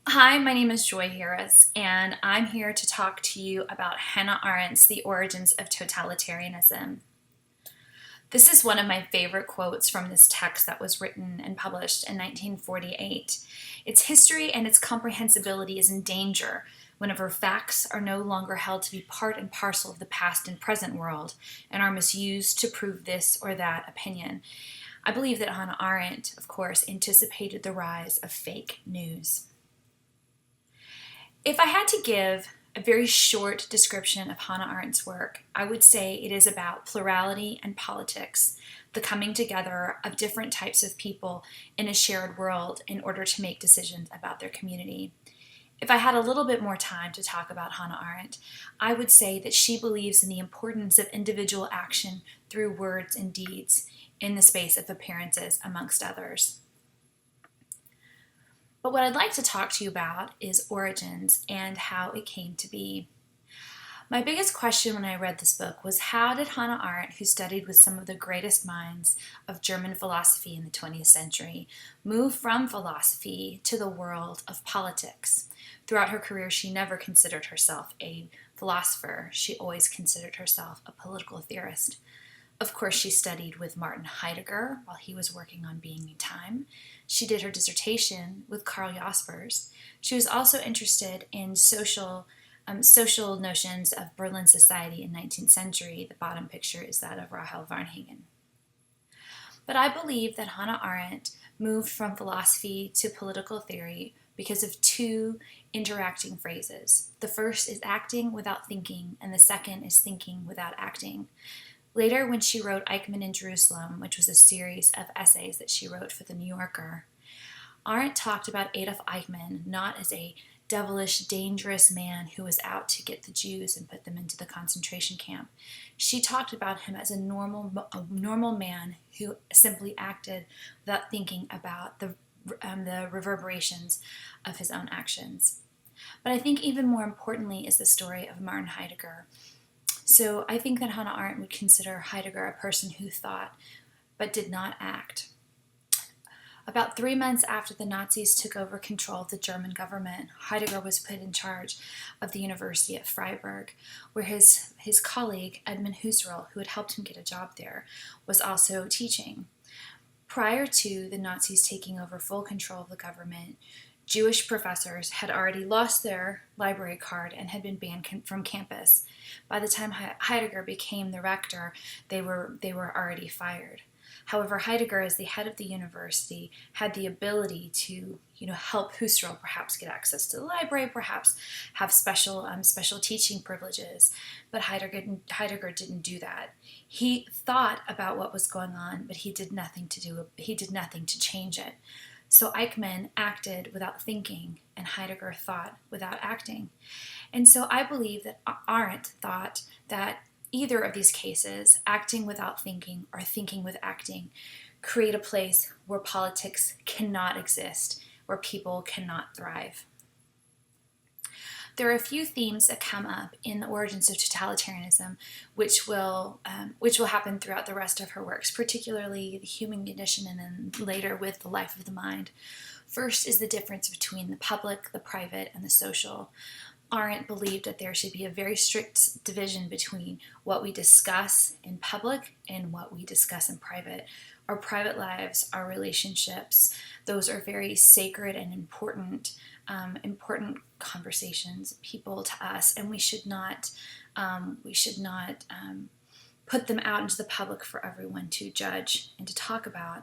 Hi, my name is Joy Harris, and I'm here to talk to you about Hannah Arendt's The Origins of Totalitarianism. This is one of my favorite quotes from this text that was written and published in 1948. Its history and its comprehensibility is in danger whenever facts are no longer held to be part and parcel of the past and present world and are misused to prove this or that opinion. I believe that Hannah Arendt, of course, anticipated the rise of fake news. If I had to give a very short description of Hannah Arendt's work, I would say it is about plurality and politics, the coming together of different types of people in a shared world in order to make decisions about their community. If I had a little bit more time to talk about Hannah Arendt, I would say that she believes in the importance of individual action through words and deeds in the space of appearances, amongst others. But what I'd like to talk to you about is origins and how it came to be. My biggest question when I read this book was, how did Hannah Arendt, who studied with some of the greatest minds of German philosophy in the 20th century, move from philosophy to the world of politics? Throughout her career, she never considered herself a philosopher. She always considered herself a political theorist. Of course, she studied with Martin Heidegger while he was working on Being and Time. She did her dissertation with Karl Jaspers. She was also interested in social notions of Berlin society in 19th century. The bottom picture is that of Rahel Varnhagen. But I believe that Hannah Arendt moved from philosophy to political theory because of two interacting phrases. The first is acting without thinking, and the second is thinking without acting. Later, when she wrote Eichmann in Jerusalem, which was a series of essays that she wrote for The New Yorker, Arendt talked about Adolf Eichmann not as a devilish, dangerous man who was out to get the Jews and put them into the concentration camp. She talked about him as a normal man who simply acted without thinking about the reverberations of his own actions. But I think even more importantly is the story of Martin Heidegger. So I think that Hannah Arendt would consider Heidegger a person who thought but did not act. About 3 months after the Nazis took over control of the German government, Heidegger was put in charge of the university at Freiburg, where his colleague, Edmund Husserl, who had helped him get a job there, was also teaching. Prior to the Nazis taking over full control of the government, Jewish professors had already lost their library card and had been banned from campus. By the time Heidegger became the rector, they were already fired. However, Heidegger, as the head of the university, had the ability to, help Husserl perhaps get access to the library, perhaps have special teaching privileges. But Heidegger didn't do that. He thought about what was going on, but he did nothing to change it. So Eichmann acted without thinking, and Heidegger thought without acting. And so I believe that Arendt thought that either of these cases, acting without thinking or thinking with acting, create a place where politics cannot exist, where people cannot thrive. There are a few themes that come up in The Origins of Totalitarianism, which will happen throughout the rest of her works, particularly the human condition and then later with the life of the mind. First is the difference between the public, the private, and the social. Arendt believed that there should be a very strict division between what we discuss in public and what we discuss in private. Our private lives, our relationships, those are very sacred and important conversations, people to us, and we should not put them out into the public for everyone to judge and to talk about.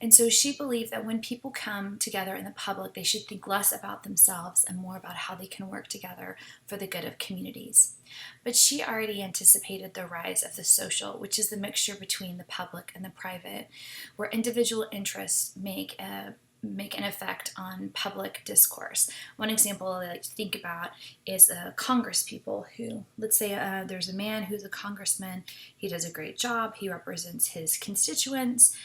And so she believed that when people come together in the public, they should think less about themselves and more about how they can work together for the good of communities. But she already anticipated the rise of the social, which is the mixture between the public and the private, where individual interests make an effect on public discourse. One example I like to think about is Congress people who, let's say there's a man who's a congressman, he does a great job, he represents his constituents,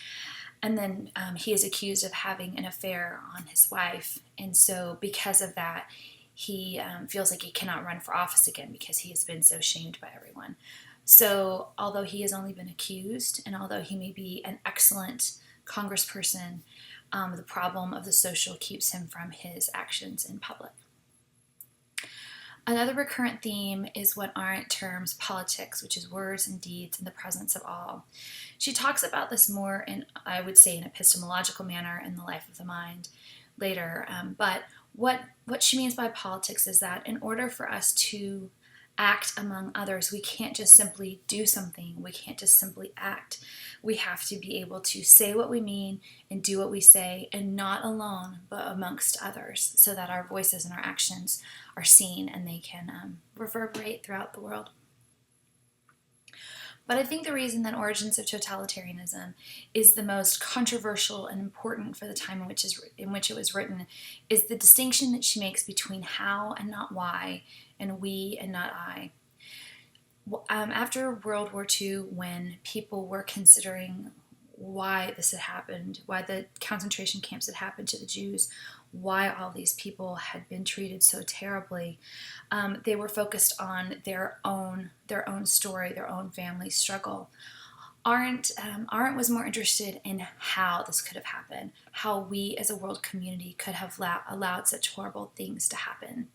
and then he is accused of having an affair on his wife, and so because of that, he feels like he cannot run for office again because he has been so shamed by everyone. So although he has only been accused, and although he may be an excellent congressperson, the problem of the social keeps him from his actions in public. Another recurrent theme is what Arendt terms politics, which is words and deeds in the presence of all. She talks about this more in, I would say, an epistemological manner in The Life of the Mind later. But what she means by politics is that in order for us to act among others, we can't just simply do something. We can't just simply act. We have to be able to say what we mean and do what we say, and not alone, but amongst others, so that our voices and our actions are seen and they can reverberate throughout the world. But I think the reason that Origins of Totalitarianism is the most controversial and important for the time in which it was written is the distinction that she makes between how and not why, and we and not I. After World War II, when people were considering why this had happened, why the concentration camps had happened to the Jews, why all these people had been treated so terribly, they were focused on their own story, their own family struggle. Arendt was more interested in how this could have happened, how we as a world community could have allowed such horrible things to happen.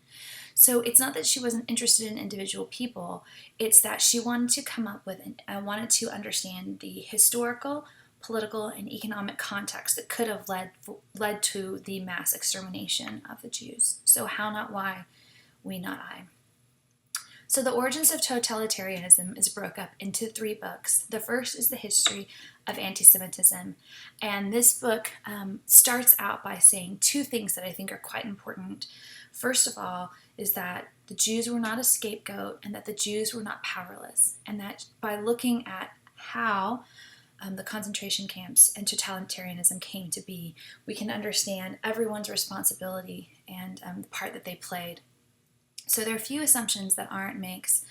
So it's not that she wasn't interested in individual people, it's that she wanted to come up with and wanted to understand the historical, political, and economic context that could have led to the mass extermination of the Jews. So how, not why, we, not I. So the Origins of Totalitarianism is broke up into 3 books. The first is the history of anti-Semitism, and this book starts out by saying 2 things that I think are quite important. First of all is that the Jews were not a scapegoat, and that the Jews were not powerless, and that by looking at how the concentration camps and totalitarianism came to be, we can understand everyone's responsibility and the part that they played. So there are a few assumptions that Arendt makes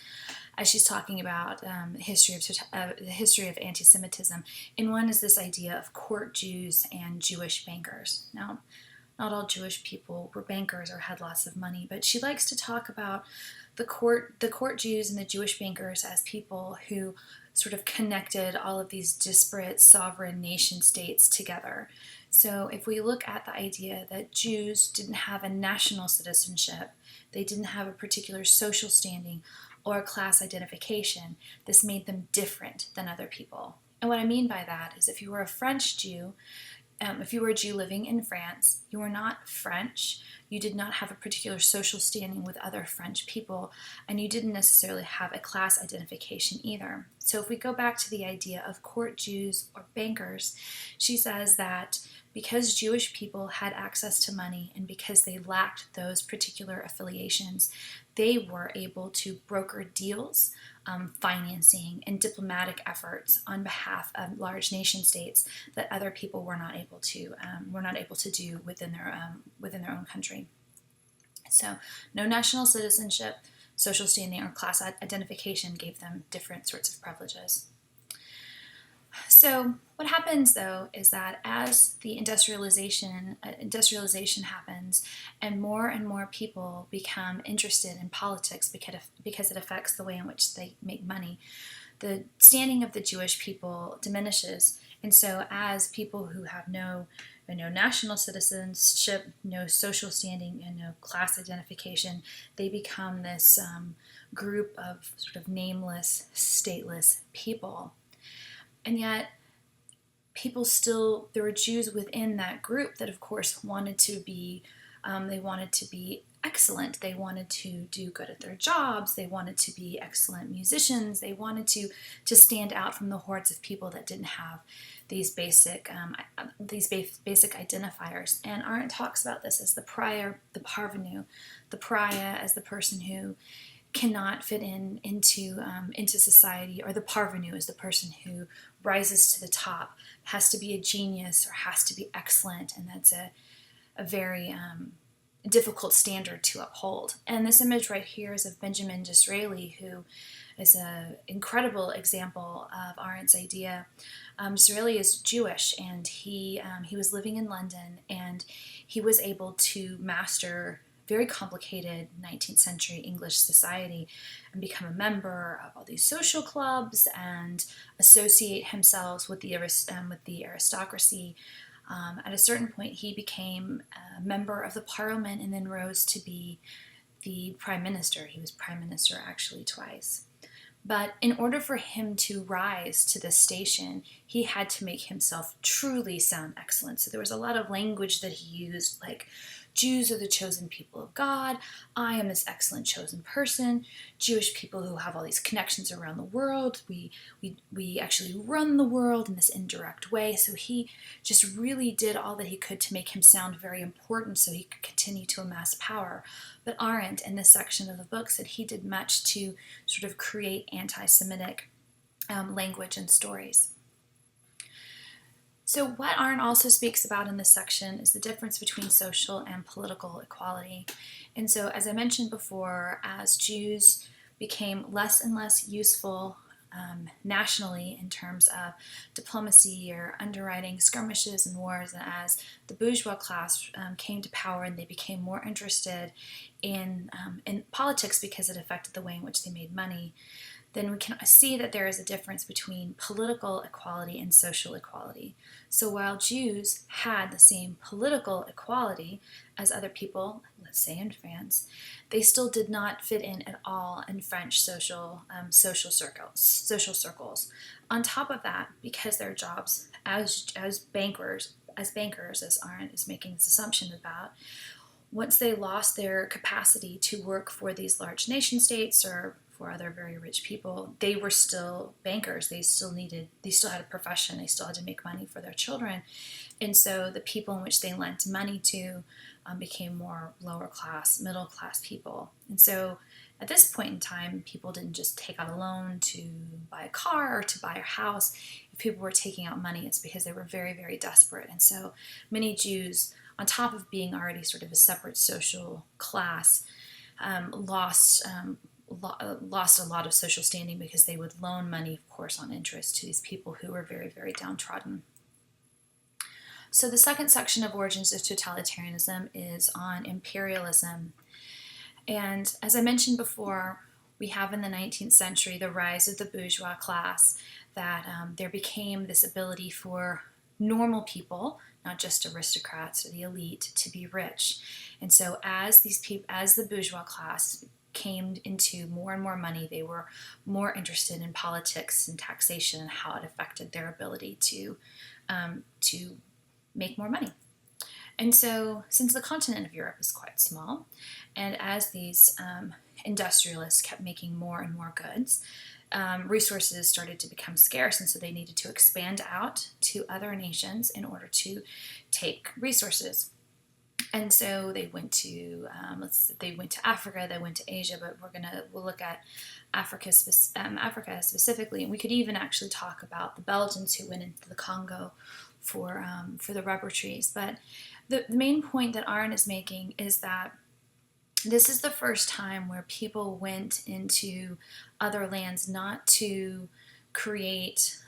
as she's talking about the history of anti-Semitism. And one is this idea of court Jews and Jewish bankers. Now, not all Jewish people were bankers or had lots of money, but she likes to talk about the court Jews and the Jewish bankers as people who sort of connected all of these disparate sovereign nation states together. So if we look at the idea that Jews didn't have a national citizenship, they didn't have a particular social standing or class identification, this made them different than other people. And what I mean by that is if you were a French Jew, if you were a Jew living in France, you were not French, you did not have a particular social standing with other French people, and you didn't necessarily have a class identification either. So if we go back to the idea of court Jews or bankers, she says that because Jewish people had access to money and because they lacked those particular affiliations, they were able to broker deals, financing, and diplomatic efforts on behalf of large nation states that other people were not able to do within their own country. So, no national citizenship, social standing, or class identification gave them different sorts of privileges. So what happens, though, is that as the industrialization happens and more people become interested in politics because it affects the way in which they make money, the standing of the Jewish people diminishes. And so as people who have no national citizenship, no social standing, and no class identification, they become this group of sort of nameless, stateless people. And yet, there were Jews within that group that, of course, wanted to be excellent. They wanted to do good at their jobs. They wanted to be excellent musicians. They wanted to stand out from the hordes of people that didn't have these basic identifiers. And Arendt talks about this as the pariah, the parvenu, the pariah as the person who cannot fit into society, or the parvenu is the person who rises to the top, has to be a genius or has to be excellent, and that's a very difficult standard to uphold. And this image right here is of Benjamin Disraeli, who is an incredible example of Arendt's idea. Disraeli is Jewish, and he was living in London, and he was able to master very complicated 19th century English society and become a member of all these social clubs and associate himself with the aristocracy At a certain point, he became a member of the parliament and then rose to be the prime minister. He was prime minister actually twice. But in order for him to rise to this station, he had to make himself truly sound excellent. So there was a lot of language that he used, like, Jews are the chosen people of God. I am this excellent chosen person. Jewish people who have all these connections around the world. We actually run the world in this indirect way. So he just really did all that he could to make him sound very important so he could continue to amass power. But Arendt, in this section of the book, said he did much to sort of create anti-Semitic language and stories. So what Arendt also speaks about in this section is the difference between social and political equality. And so, as I mentioned before, as Jews became less and less useful nationally in terms of diplomacy or underwriting skirmishes and wars, and as the bourgeois class came to power and they became more interested in politics because it affected the way in which they made money, then we can see that there is a difference between political equality and social equality. So while Jews had the same political equality as other people, let's say in France, they still did not fit in at all in French social circles. On top of that, because their jobs as bankers, as Arendt is making this assumption about, once they lost their capacity to work for these large nation states or for other very rich people, they were still bankers. They still had a profession. They still had to make money for their children. And so the people in which they lent money to became more lower class, middle class people. And so at this point in time, people didn't just take out a loan to buy a car or to buy a house. If people were taking out money, it's because they were very, very desperate. And so many Jews, on top of being already sort of a separate social class, lost a lot of social standing because they would loan money, of course, on interest to these people who were very, very downtrodden. So the second section of Origins of Totalitarianism is on imperialism. And as I mentioned before, we have in the 19th century the rise of the bourgeois class, that there became this ability for normal people, not just aristocrats or the elite, to be rich. And so as the bourgeois class came into more and more money, they were more interested in politics and taxation and how it affected their ability to make more money. And so, since the continent of Europe is quite small, and as these industrialists kept making more and more goods, resources started to become scarce, and so they needed to expand out to other nations in order to take resources. And so they went to Africa, they went to Asia, but we'll look at Africa specifically, and we could even actually talk about the Belgians who went into the Congo for the rubber trees. But the main point that Arendt is making is that this is the first time where people went into other lands not to create.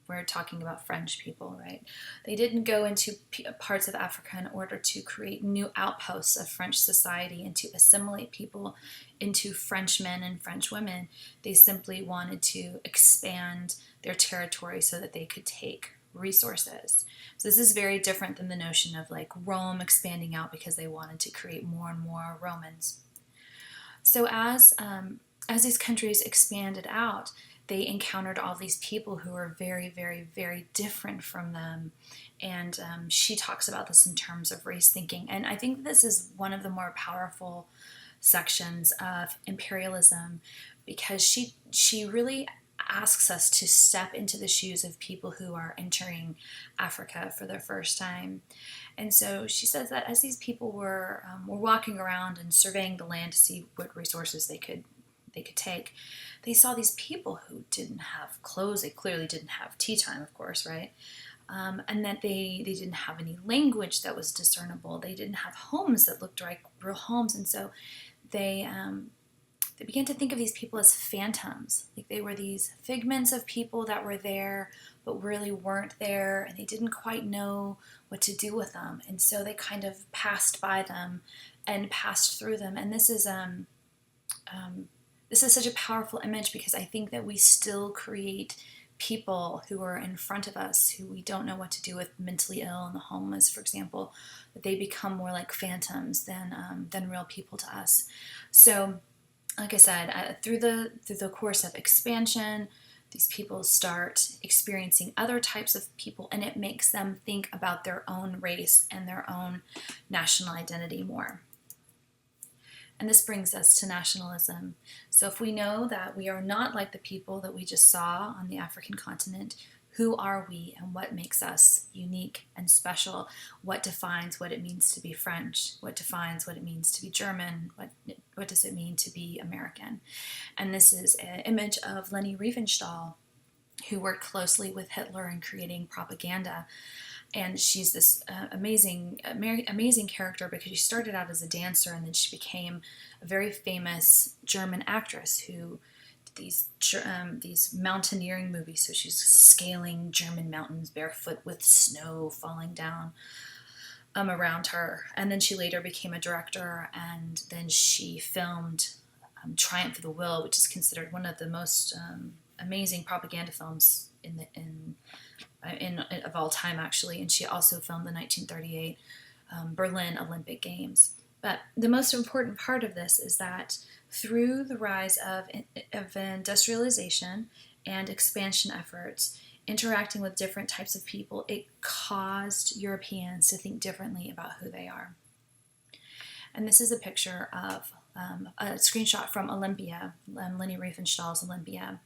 We're talking about French people, right? They didn't go into parts of Africa in order to create new outposts of French society and to assimilate people into French men and French women. They simply wanted to expand their territory so that they could take resources. So this is very different than the notion of like Rome expanding out because they wanted to create more and more Romans. So as these countries expanded out, they encountered all these people who were very, very, very different from them. And she talks about this in terms of race thinking. And I think this is one of the more powerful sections of imperialism, because she really asks us to step into the shoes of people who are entering Africa for the first time. And so she says that as these people were walking around and surveying the land to see what resources they could take, they saw these people who didn't have clothes. They clearly didn't have tea time, of course, right? And that they didn't have any language that was discernible. They didn't have homes that looked like real homes. And so they began to think of these people as phantoms. Like they were these figments of people that were there, but really weren't there, and they didn't quite know what to do with them. And so they kind of passed by them and passed through them. And this is such a powerful image, because I think that we still create people who are in front of us who we don't know what to do with, mentally ill and the homeless, for example, that they become more like phantoms than real people to us. So, like I said, through the course of expansion, these people start experiencing other types of people, and it makes them think about their own race and their own national identity more. And this brings us to nationalism. So if we know that we are not like the people that we just saw on the African continent, who are we and what makes us unique and special? What defines what it means to be French? What defines what it means to be German? What does it mean to be American? And this is an image of Leni Riefenstahl, who worked closely with Hitler in creating propaganda. And she's this amazing character because she started out as a dancer and then she became a very famous German actress who did these mountaineering movies. So she's scaling German mountains barefoot with snow falling down around her. And then she later became a director, and then she filmed Triumph of the Will, which is considered one of the most amazing propaganda films of all time, actually. And she also filmed the 1938 Berlin Olympic Games. But the most important part of this is that through the rise of industrialization and expansion efforts, interacting with different types of people, it caused Europeans to think differently about who they are. And this is a picture of a screenshot from Olympia, Leni Riefenstahl's Olympia.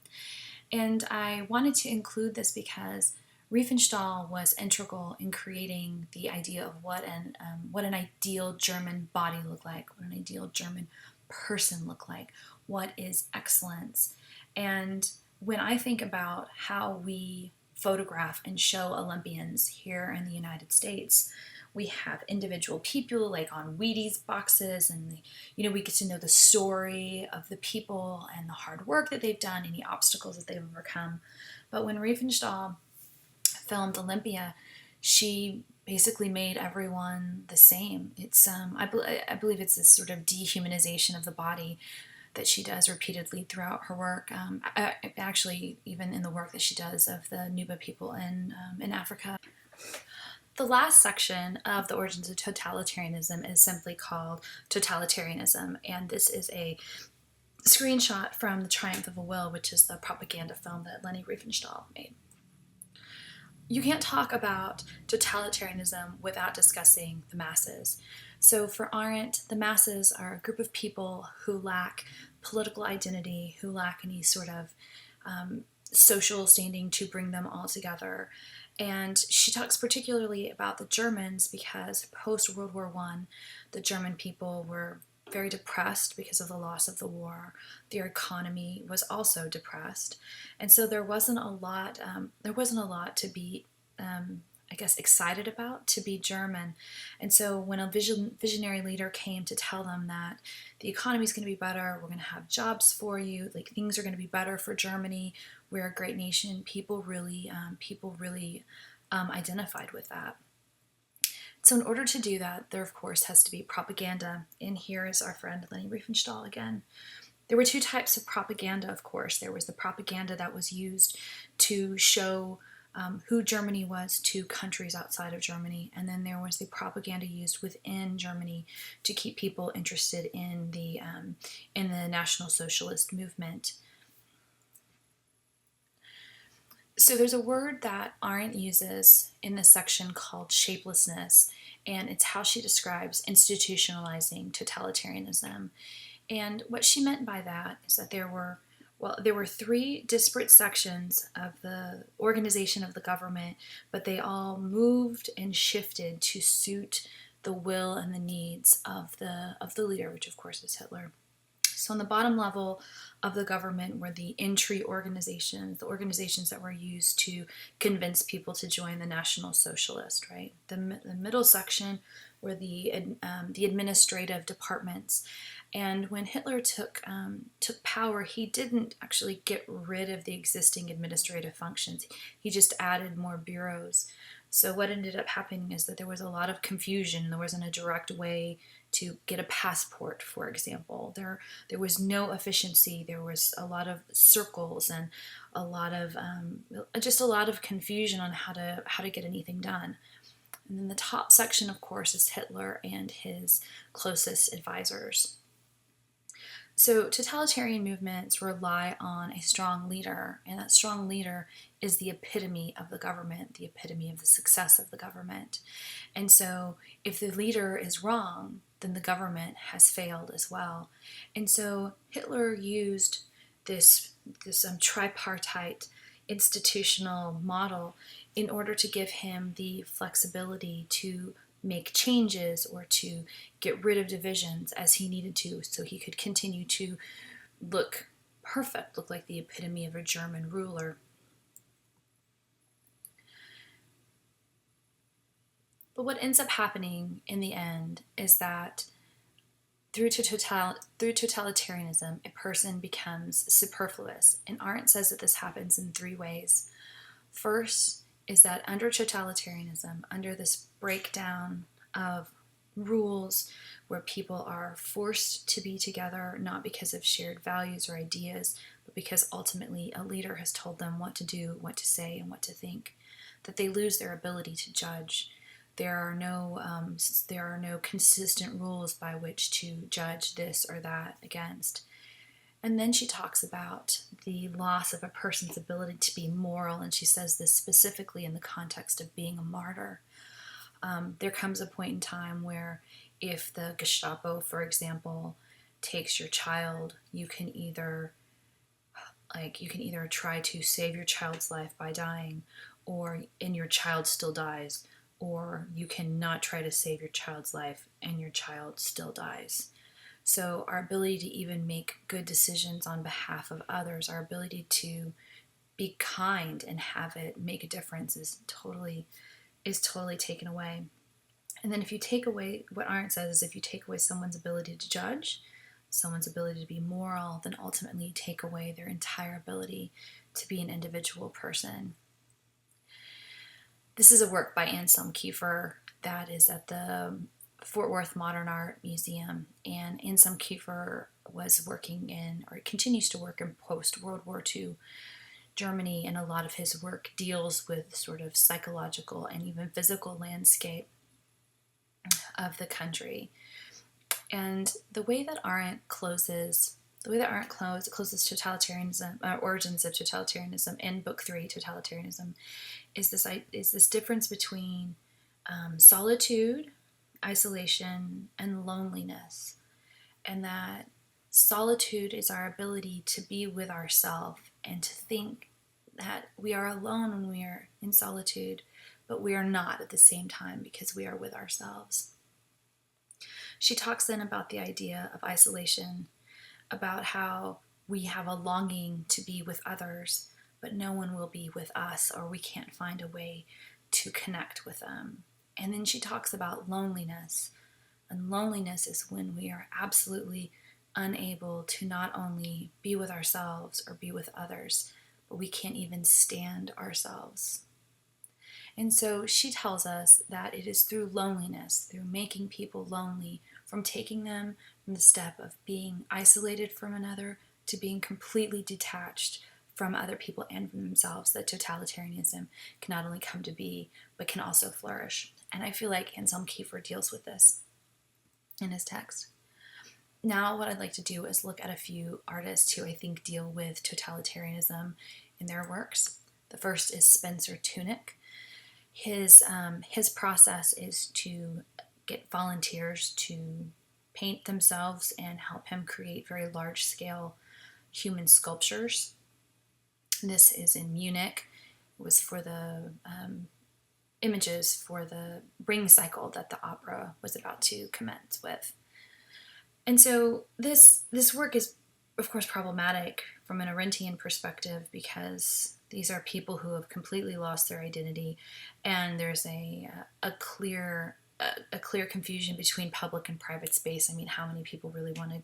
And I wanted to include this because Riefenstahl was integral in creating the idea of what an ideal German body looked like, what an ideal German person looked like, what is excellence. And when I think about how we photograph and show Olympians here in the United States, we have individual people like on Wheaties boxes, and we get to know the story of the people and the hard work that they've done, any obstacles that they've overcome. But when Riefenstahl filmed Olympia, she basically made everyone the same. It's I believe it's this sort of dehumanization of the body that she does repeatedly throughout her work. Actually, even in the work that she does of the Nuba people in Africa. The last section of the origins of totalitarianism is simply called Totalitarianism, and this is a screenshot from The Triumph of a Will, which is the propaganda film that Leni Riefenstahl made. You can't talk about totalitarianism without discussing the masses. So for Arendt, the masses are a group of people who lack political identity, who lack any sort of social standing to bring them all together. And she talks particularly about the Germans because post-World War I, the German people were very depressed because of the loss of the war. Their economy was also depressed, and so there wasn't a lot to be, excited about to be German. And so when a visionary leader came to tell them that the economy is going to be better, we're going to have jobs for you, like things are going to be better for Germany, we're a great nation, people really identified with that. So in order to do that, there of course has to be propaganda. And here is our friend Leni Riefenstahl again. There were two types of propaganda, of course. There was the propaganda that was used to show who Germany was to countries outside of Germany, and then there was the propaganda used within Germany to keep people interested in the National Socialist movement. So there's a word that Arendt uses in this section called shapelessness, and it's how she describes institutionalizing totalitarianism. And what she meant by that is that there were three disparate sections of the organization of the government, but they all moved and shifted to suit the will and the needs of the leader, which of course is Hitler. So on the bottom level of the government were the entry organizations, the organizations that were used to convince people to join the National Socialist, right? The middle section were the administrative departments. And when Hitler took power, he didn't actually get rid of the existing administrative functions. He just added more bureaus. So what ended up happening is that there was a lot of confusion. There wasn't a direct way to get a passport, for example. There was no efficiency. There was a lot of circles and a lot of just a lot of confusion on how to get anything done. And then the top section, of course, is Hitler and his closest advisors. So totalitarian movements rely on a strong leader, and that strong leader is the epitome of the government, the epitome of the success of the government. And so if the leader is wrong, then the government has failed as well. And so Hitler used this tripartite institutional model in order to give him the flexibility to make changes or to get rid of divisions as he needed to, so he could continue to look perfect, look like the epitome of a German ruler. But what ends up happening in the end is that through totalitarianism, a person becomes superfluous. And Arendt says that this happens in 3 ways. First is that under totalitarianism, under this breakdown of rules where people are forced to be together, not because of shared values or ideas, but because ultimately a leader has told them what to do, what to say, and what to think, that they lose their ability to judge. There are no consistent rules by which to judge this or that against. And then she talks about the loss of a person's ability to be moral, and she says this specifically in the context of being a martyr. There comes a point in time where if the Gestapo, for example, takes your child, you can either try to save your child's life by dying, and your child still dies, or you cannot try to save your child's life and your child still dies. So our ability to even make good decisions on behalf of others, our ability to be kind and have it make a difference is totally taken away. And then if you take away, what Arendt says is if you take away someone's ability to judge, someone's ability to be moral, then ultimately you take away their entire ability to be an individual person. This is a work by Anselm Kiefer that is at the Fort Worth Modern Art Museum, and Anselm Kiefer was working in, or continues to work in, post-World War II Germany, and a lot of his work deals with sort of psychological and even physical landscape of the country. And the way that Arendt closes totalitarianism, origins of totalitarianism in Book 3, Totalitarianism, is this difference between solitude, isolation, and loneliness. And that solitude is our ability to be with ourselves and to think that we are alone when we are in solitude, but we are not at the same time because we are with ourselves. She talks then about the idea of isolation, about how we have a longing to be with others, but no one will be with us, or we can't find a way to connect with them. And then she talks about loneliness, and loneliness is when we are absolutely unable to not only be with ourselves or be with others, but we can't even stand ourselves. And so she tells us that it is through loneliness, through making people lonely, from taking them from the step of being isolated from another to being completely detached from other people and from themselves, that totalitarianism can not only come to be, but can also flourish. And I feel like Anselm Kiefer deals with this in his text. Now what I'd like to do is look at a few artists who I think deal with totalitarianism in their works. The first is Spencer Tunick. His process is to get volunteers to paint themselves and help him create very large-scale human sculptures. This is in Munich. It was for the images for the ring cycle that the opera was about to commence with. And so this work is, of course, problematic from an Arendtian perspective because these are people who have completely lost their identity, and there's a clear confusion between public and private space. I mean, how many people really want to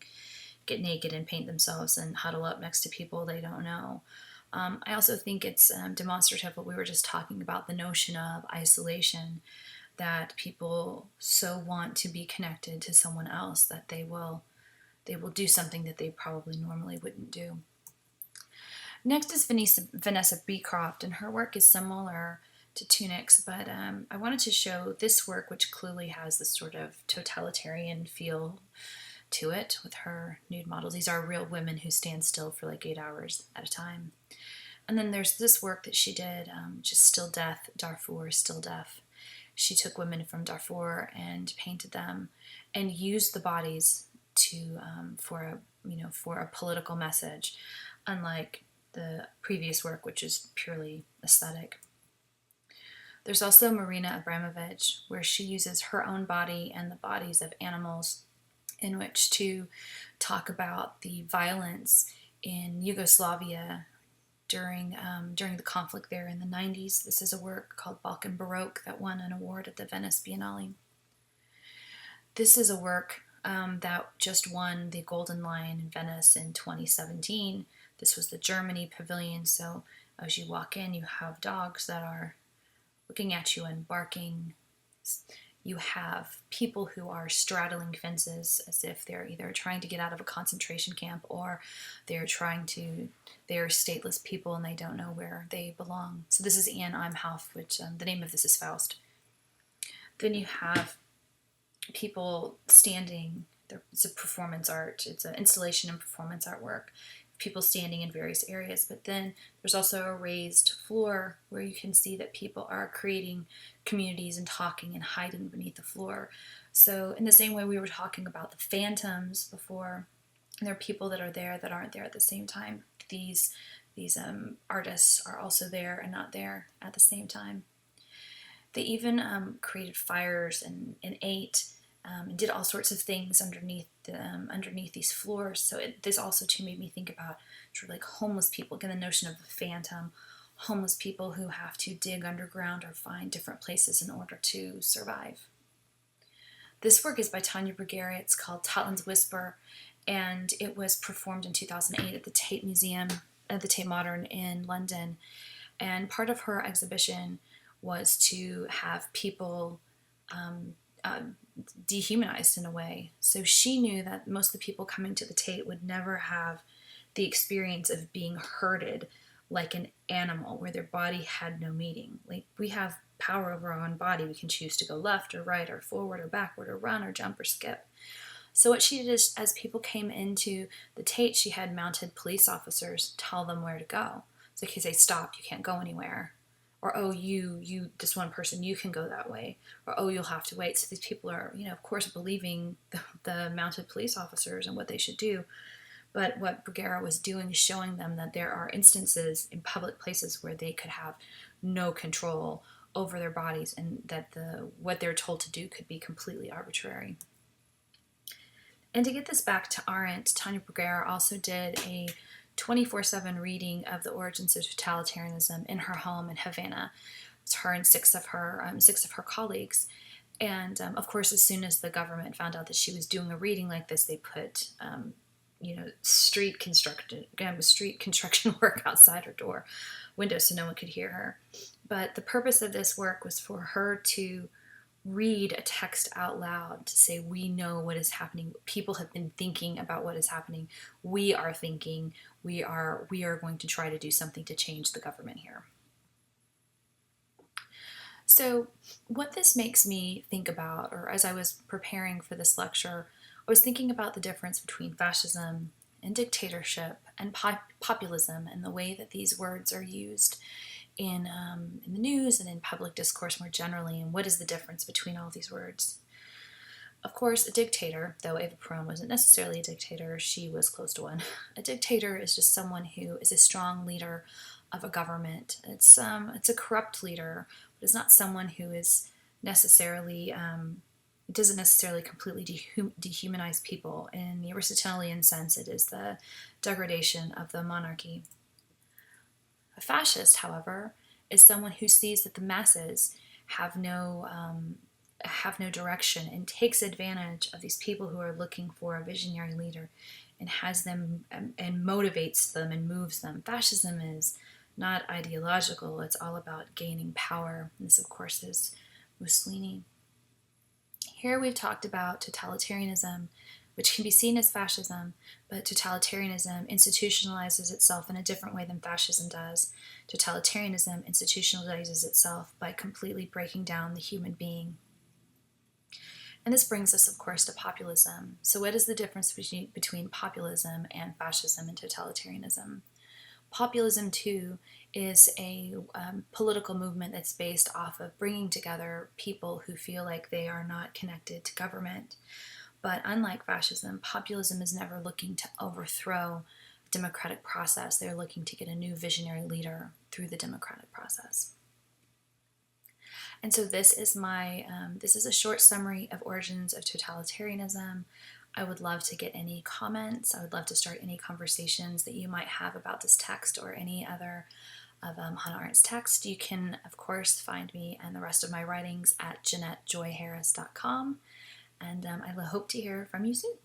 get naked and paint themselves and huddle up next to people they don't know? I also think it's demonstrative of what we were just talking about, the notion of isolation, that people so want to be connected to someone else that they will do something that they probably normally wouldn't do. Next is Vanessa Beecroft, and her work is similar to Tunick's, but I wanted to show this work, which clearly has this sort of totalitarian feel to it with her nude models. These are real women who stand still for like 8 hours at a time. And then there's this work that she did, just Still Death, Darfur, Still Death. She took women from Darfur and painted them and used the bodies to for a political message, unlike the previous work, which is purely aesthetic. There's also Marina Abramovich, where she uses her own body and the bodies of animals in which to talk about the violence in Yugoslavia during the conflict there in the 90s. This is a work called Balkan Baroque that won an award at the Venice Biennale. This is a work that just won the Golden Lion in Venice in 2017. This was the Germany pavilion, so as you walk in, you have dogs that are looking at you and barking. You have people who are straddling fences as if they're either trying to get out of a concentration camp or they're stateless people and they don't know where they belong. So this is Anne Imhoff, which the name of this is Faust. Then you have people standing. It's a performance art. It's an installation and performance artwork. People standing in various areas, but then there's also a raised floor where you can see that people are creating communities and talking and hiding beneath the floor. So in the same way we were talking about the phantoms before, there are people that are there that aren't there at the same time. These artists are also there and not there at the same time. They even created fires and ate and did all sorts of things underneath these floors. So this also too made me think about sort of like homeless people. Again, the notion of the phantom, homeless people who have to dig underground or find different places in order to survive. This work is by Tania Bruguera. It's called Talons Whisper, and it was performed in 2008 at the Tate Museum, at the Tate Modern in London. And part of her exhibition was to have people dehumanized in a way. So she knew that most of the people coming to the Tate would never have the experience of being herded like an animal, where their body had no meaning. Like, we have power over our own body. We can choose to go left or right or forward or backward or run or jump or skip. So what she did is, as people came into the Tate, she had mounted police officers tell them where to go. So they say, stop, you can't go anywhere. Or, oh, you, this one person, you can go that way. Or, oh, you'll have to wait. So these people are, of course, believing the mounted police officers and what they should do. But what Bruguera was doing is showing them that there are instances in public places where they could have no control over their bodies, and that what they're told to do could be completely arbitrary. And to get this back to Arendt, Tania Bruguera also did a 24/7 reading of The Origins of Totalitarianism in her home in Havana. It's her and six of her colleagues. And of course, as soon as the government found out that she was doing a reading like this, they put street construction work outside her window so no one could hear her. But the purpose of this work was for her to read a text out loud to say, we know what is happening. People have been thinking about what is happening. We are thinking. We are going to try to do something to change the government here. So what this makes me think about, or as I was preparing for this lecture, I was thinking about the difference between fascism and dictatorship and populism, and the way that these words are used in the news and in public discourse more generally, and what is the difference between all these words. Of course, a dictator, though Eva Peron wasn't necessarily a dictator, she was close to one. A dictator is just someone who is a strong leader of a government. It's a corrupt leader, but it's not someone who is necessarily it doesn't necessarily completely dehumanize people. In the Aristotelian sense, it is the degradation of the monarchy. A fascist, however, is someone who sees that the masses have no direction and takes advantage of these people who are looking for a visionary leader and has them and motivates them and moves them. Fascism is not ideological. It's all about gaining power. This, of course, is Mussolini. Here we've talked about totalitarianism, which can be seen as fascism, but totalitarianism institutionalizes itself in a different way than fascism does. Totalitarianism institutionalizes itself by completely breaking down the human being. And this brings us, of course, to populism. So what is the difference between populism and fascism and totalitarianism? Populism, too, is a political movement that's based off of bringing together people who feel like they are not connected to government. But unlike fascism, populism is never looking to overthrow a democratic process. They're looking to get a new visionary leader through the democratic process. And so this is a short summary of origins of totalitarianism. I would love to get any comments. I would love to start any conversations that you might have about this text or any other of Hannah Arendt's text. You can, of course, find me and the rest of my writings at JeanetteJoyHarris.com. And I hope to hear from you soon.